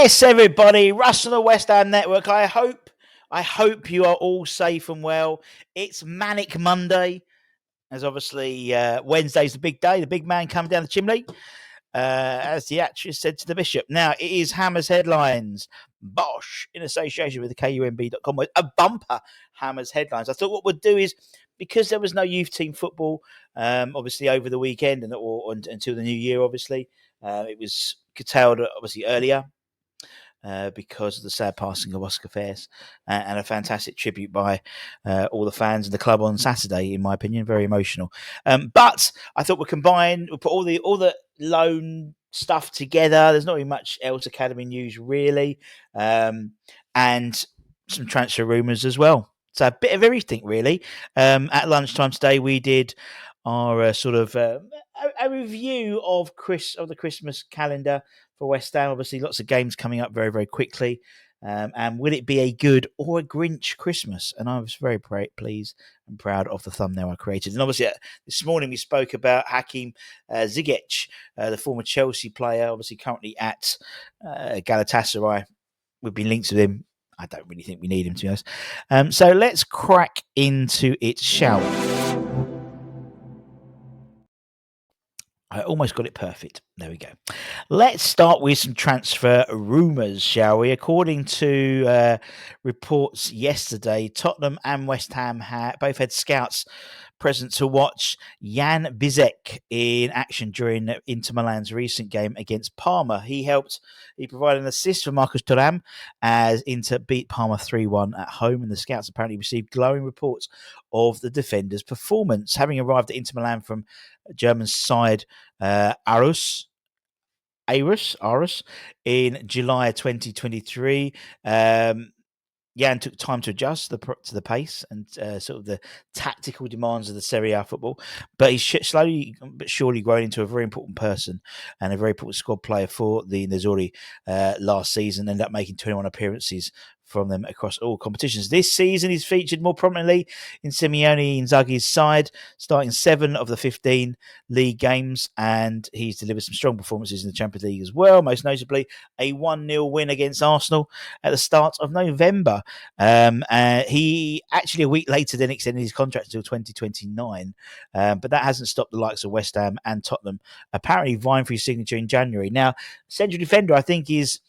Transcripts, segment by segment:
Yes, everybody, Russ on the West Ham Network. I hope you are all safe and well. It's Manic Monday, as obviously Wednesday's the big day. The big man comes down the chimney, as the actress said to the bishop. Now, it is Hammers Headlines, Bosch, in association with the KUMB.com, with a bumper Hammers Headlines. I thought what we'd do is, because there was no youth team football, obviously over the weekend or until the new year, obviously, it was curtailed obviously earlier. Because of the sad passing of Oscar Fares, and a fantastic tribute by all the fans and the club on Saturday, in my opinion, very emotional. But I thought we'll put all the loan stuff together. There's not really much else academy news really, and some transfer rumours as well. So a bit of everything really. At lunchtime today, we did our a review of the Christmas calendar for West Ham. Obviously, lots of games coming up very, very quickly. And will it be a good or a Grinch Christmas? And I was very pleased and proud of the thumbnail I created. And obviously, this morning we spoke about Hakim Ziyech, the former Chelsea player, obviously currently at Galatasaray. We've been linked with him. I don't really think we need him, to be honest. So let's crack into it, shall we? I almost got it perfect. There we go. Let's start with some transfer rumours, shall we? According to reports yesterday, Tottenham and West Ham both had scouts present to watch Jan Bizek in action during Inter Milan's recent game against Parma. He provided an assist for Marcus Thuram as Inter beat Parma 3-1 at home, and the scouts apparently received glowing reports of the defender's performance. Having arrived at Inter Milan from German side Aarhus in July 2023. Jan took time to adjust to the pace and sort of the tactical demands of the Serie A football, but he's slowly but surely grown into a very important person and a very important squad player for the Nerazzurri last season. Ended up making 21 appearances from them across all competitions. This season, he's featured more prominently in Simeone Inzaghi's side, starting 7 of the 15 league games, and he's delivered some strong performances in the Champions League as well, most notably a 1-0 win against Arsenal at the start of November. He actually a week later then extended his contract until 2029, but that hasn't stopped the likes of West Ham and Tottenham apparently vying for his signature in January. Now, central defender, I think, is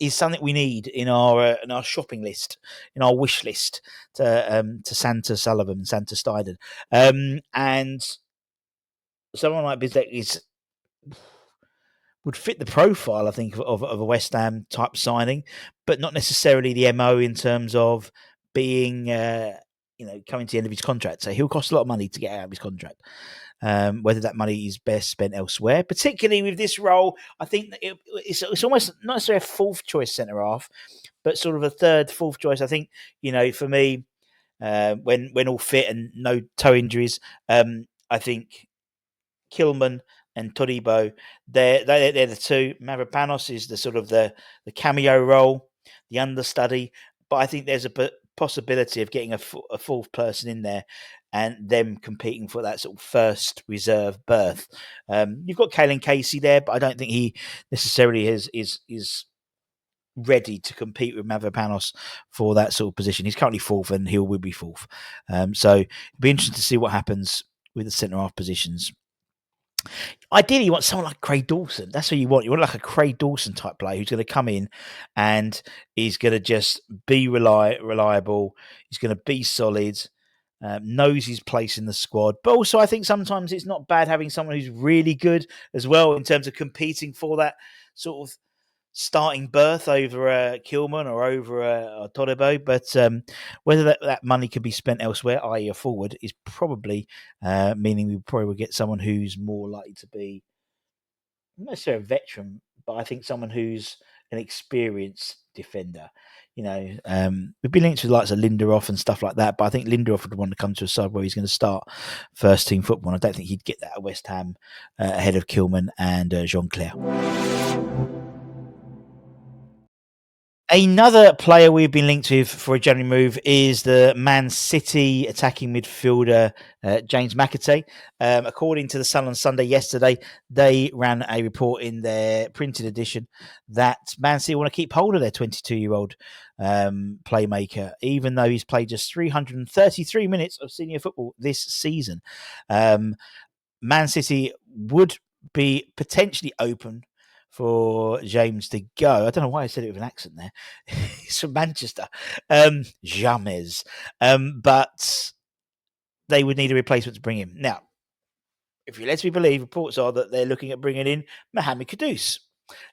something we need in our shopping list, in our wish list to Santa Sullivan, Santa Steiden, and someone like Bizek would fit the profile, I think, of a West Ham type signing, but not necessarily the MO in terms of being coming to the end of his contract. So he'll cost a lot of money to get out of his contract. Whether that money is best spent elsewhere, particularly with this role, I think it's almost not necessarily a fourth choice centre half, but sort of a third, fourth choice. I think, for me, when all fit and no toe injuries, I think Kilman and Toribo, they're the two. Mavropanos is the sort of the cameo role, the understudy, but I think there's a possibility of getting a fourth person in there and them competing for that sort of first reserve berth. You've got Kalen Casey there, but I don't think he necessarily is ready to compete with Mavropanos for that sort of position. He's currently fourth, and he will be fourth. So it'll be interesting to see what happens with the centre half positions. Ideally, you want someone like Craig Dawson. That's what you want. You want like a Craig Dawson type player who's going to come in and he's going to just be reliable. He's going to be solid. Knows his place in the squad. But also, I think sometimes it's not bad having someone who's really good as well in terms of competing for that sort of starting berth over Kilman or over Toribo. But whether that money can be spent elsewhere, i.e. a forward, is probably meaning we probably will get someone who's more likely to be, not necessarily a veteran, but I think someone who's an experienced defender. We've been linked to the likes of Lindelof and stuff like that, but I think Lindelof would want to come to a side where he's going to start first team football. I don't think he'd get that at West Ham ahead of Kilman and Jean-Claire. Another player we've been linked with for a January move is the Man City attacking midfielder James McAtee. According to the Sun on Sunday yesterday, they ran a report in their printed edition that Man City want to keep hold of their 22-year-old playmaker, even though he's played just 333 minutes of senior football this season. Man City would be potentially open for James to go. I don't know why I said it with an accent there. He's from Manchester. James. But they would need a replacement to bring him. Now, if you let me believe, reports are that they're looking at bringing in Mohamed Kudus.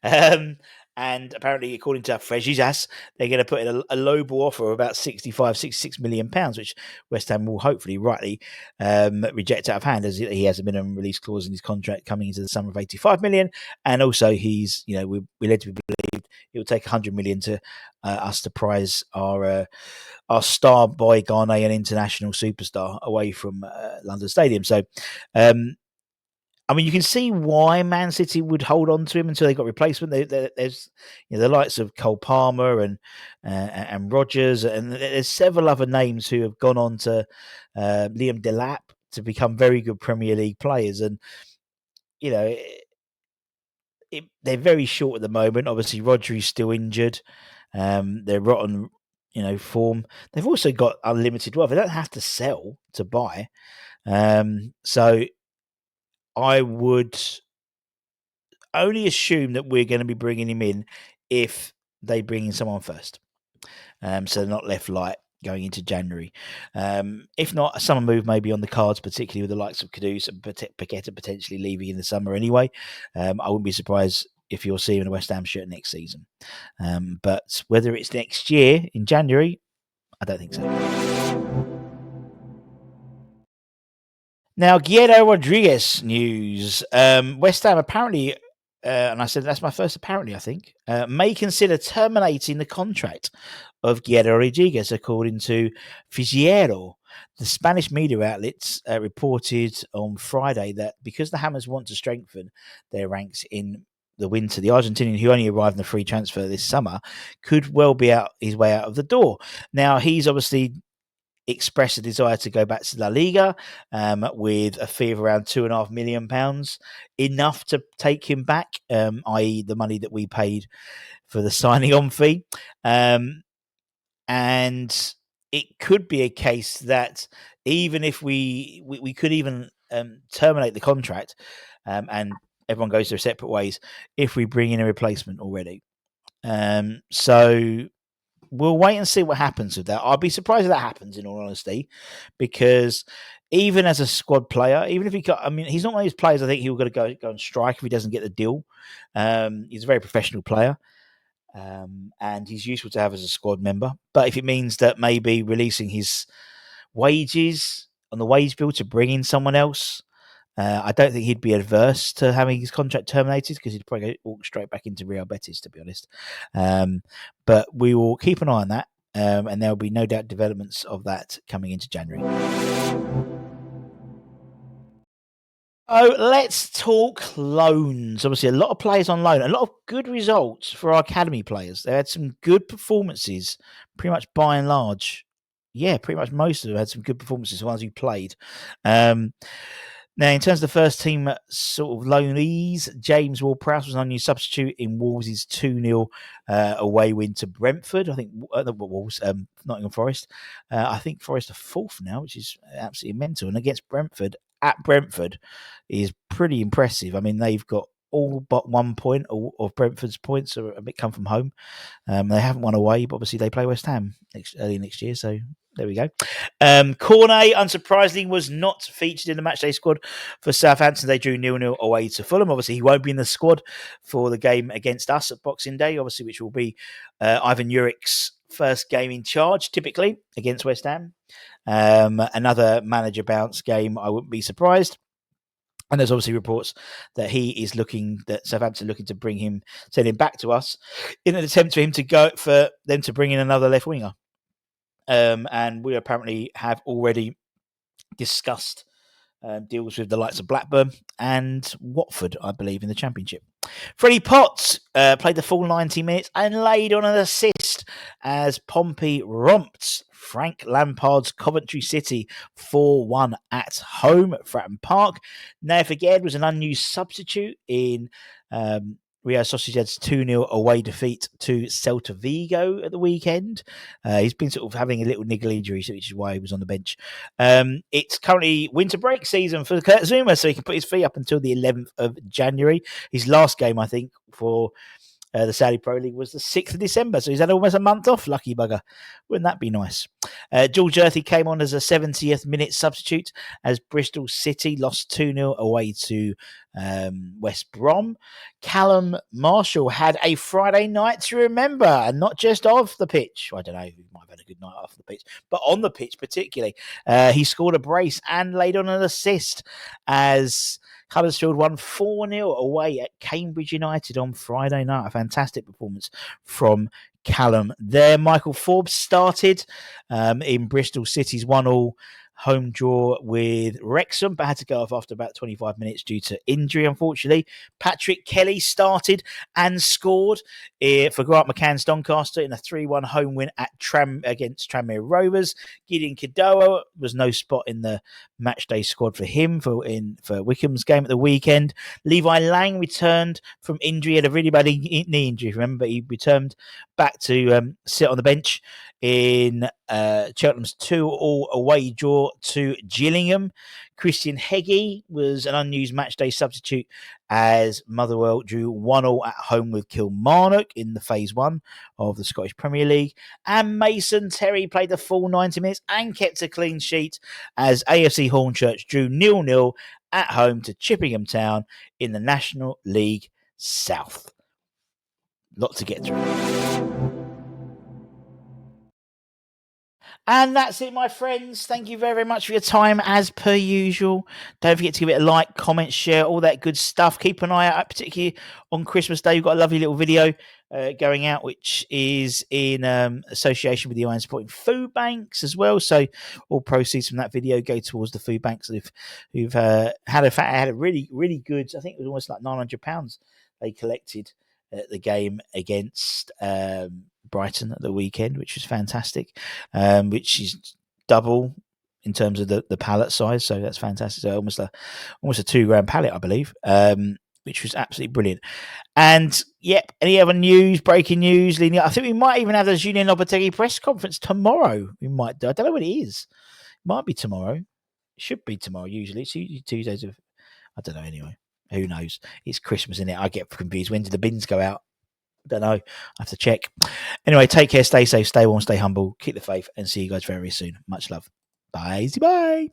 Um, and apparently, according to Frejizas, they're going to put in a low ball offer of about 66 million pounds, which West Ham will hopefully rightly reject out of hand, as he has a minimum release clause in his contract coming into the summer of 85 million. And also, we're led to believe it will take 100 million to us to prize our star boy Ghanaian international superstar away from London Stadium. So, I mean, you can see why Man City would hold on to him until they got replacement. There's the likes of Cole Palmer and Rogers, and there's several other names who have gone on to Liam Delap to become very good Premier League players, and you know they're very short at the moment. Obviously, Rodri's still injured. They're rotten, form. They've also got unlimited wealth. They don't have to sell to buy. So I would only assume that we're going to be bringing him in if they bring in someone first. So they're not left light going into January. If not, a summer move may be on the cards, particularly with the likes of Kudus and Paqueta potentially leaving in the summer anyway. I wouldn't be surprised if you'll see him in a West Ham shirt next season. But whether it's next year in January, I don't think so. Now, Guido Rodriguez news. West Ham apparently, and I said that's my first apparently, I think, may consider terminating the contract of Guido Rodriguez, according to Figiero. The Spanish media outlets reported on Friday that because the Hammers want to strengthen their ranks in the winter, the Argentinian, who only arrived in the free transfer this summer, could well be out his way out of the door. Now, he's obviously expressed a desire to go back to La Liga with a fee of around £2.5 million, enough to take him back, i.e. the money that we paid for the signing on fee. And it could be a case that even if we could even terminate the contract and everyone goes their separate ways if we bring in a replacement already. So we'll wait and see what happens with that. I'd be surprised if that happens, in all honesty, because even as a squad player, even if he's not one of those players I think he'll go and strike if he doesn't get the deal. He's a very professional player, and he's useful to have as a squad member. But if it means that maybe releasing his wages on the wage bill to bring in someone else, I don't think he'd be adverse to having his contract terminated, because he'd probably walk straight back into Real Betis, to be honest. But we will keep an eye on that, and there will be no doubt developments of that coming into January. Oh, let's talk loans. Obviously, a lot of players on loan, a lot of good results for our academy players. They had some good performances, pretty much by and large. Yeah, pretty much most of them had some good performances, the ones who played. Now, in terms of the first team sort of loanees, James Ward-Prowse was an unused substitute in Wolves' 2-0 away win to Brentford. I think Wolves, Nottingham Forest. I think Forest are fourth now, which is absolutely mental. And against Brentford, at Brentford, is pretty impressive. I mean, they've got all but 1 point of Brentford's points are a bit come from home. They haven't won away, but obviously they play West Ham early next year, so there we go. Cornet, unsurprisingly, was not featured in the matchday squad for Southampton. They drew 0-0 away to Fulham. Obviously, he won't be in the squad for the game against us at Boxing Day, obviously, which will be Ivan Juric's first game in charge, typically, against West Ham. Another manager bounce game, I wouldn't be surprised. And there's obviously reports that Southampton looking to send him back to us in an attempt for them to bring in another left winger. And we apparently have already discussed deals with the likes of Blackburn and Watford, I believe, in the Championship. Freddie Potts played the full 90 minutes and laid on an assist as Pompey romped Frank Lampard's Coventry City 4-1 at home at Fratton Park. Never Forget was an unused substitute in Real Sociedad's 2-0 away defeat to Celta Vigo at the weekend. He's been sort of having a little niggle injury, which is why he was on the bench. It's currently winter break season for Kurt Zouma, so he can put his fee up until the 11th of January. His last game, I think, for the Saudi Pro League was the 6th of December, so he's had almost a month off, lucky bugger. Wouldn't that be nice? George Earthy came on as a 70th minute substitute as Bristol City lost 2-0 away to West Brom. Callum Marshall had a Friday night to remember, and not just off the pitch. I don't know, he might have had a good night off the pitch, but on the pitch particularly. He scored a brace and laid on an assist as Huddersfield won 4-0 away at Cambridge United on Friday night. A fantastic performance from Callum there. Michael Forbes started in Bristol City's 1-1 home draw with Wrexham, but had to go off after about 25 minutes due to injury, unfortunately. Patrick Kelly started and scored for Grant McCann's Doncaster in a 3-1 home win at against Tranmere Rovers. Gideon Kidoa was no spot in the matchday squad for him for Wycombe's game at the weekend. Levi Lang returned from injury, had a really bad knee injury, remember, he returned back to sit on the bench in Cheltenham's 2-2 away draw to Gillingham. Christian Heggie was an unused matchday substitute as Motherwell drew 1-1 at home with Kilmarnock in the Phase 1 of the Scottish Premier League. And Mason Terry played the full 90 minutes and kept a clean sheet as AFC Hornchurch drew 0-0 at home to Chippingham Town in the National League South. Lot to get through. And that's it, my friends. Thank you very, very much for your time, as per usual. Don't forget to give it a like, comment, share, all that good stuff. Keep an eye out, particularly on Christmas Day. We've got a lovely little video going out, which is in association with the Iron Supporting Food Banks as well. So all proceeds from that video go towards the food banks who've had a really, really good, I think it was almost like £900 they collected at the game against Brighton at the weekend, which was fantastic, which is double in terms of the pallet size, so that's fantastic. So almost a £2,000 pallet, I believe, which was absolutely brilliant. And yep, any other news, breaking news leading up? I think we might even have the Julien Lopetegui press conference tomorrow. We might do. I don't know what it is. It might be tomorrow. It should be tomorrow. Usually it's usually Tuesdays of, I don't know. Anyway, who knows? It's Christmas, isn't it? I get confused. When do the bins go out? Don't know. I have to check. Anyway, take care, stay safe, stay warm, stay humble, keep the faith, and see you guys very soon. Much love. Bye. Bye.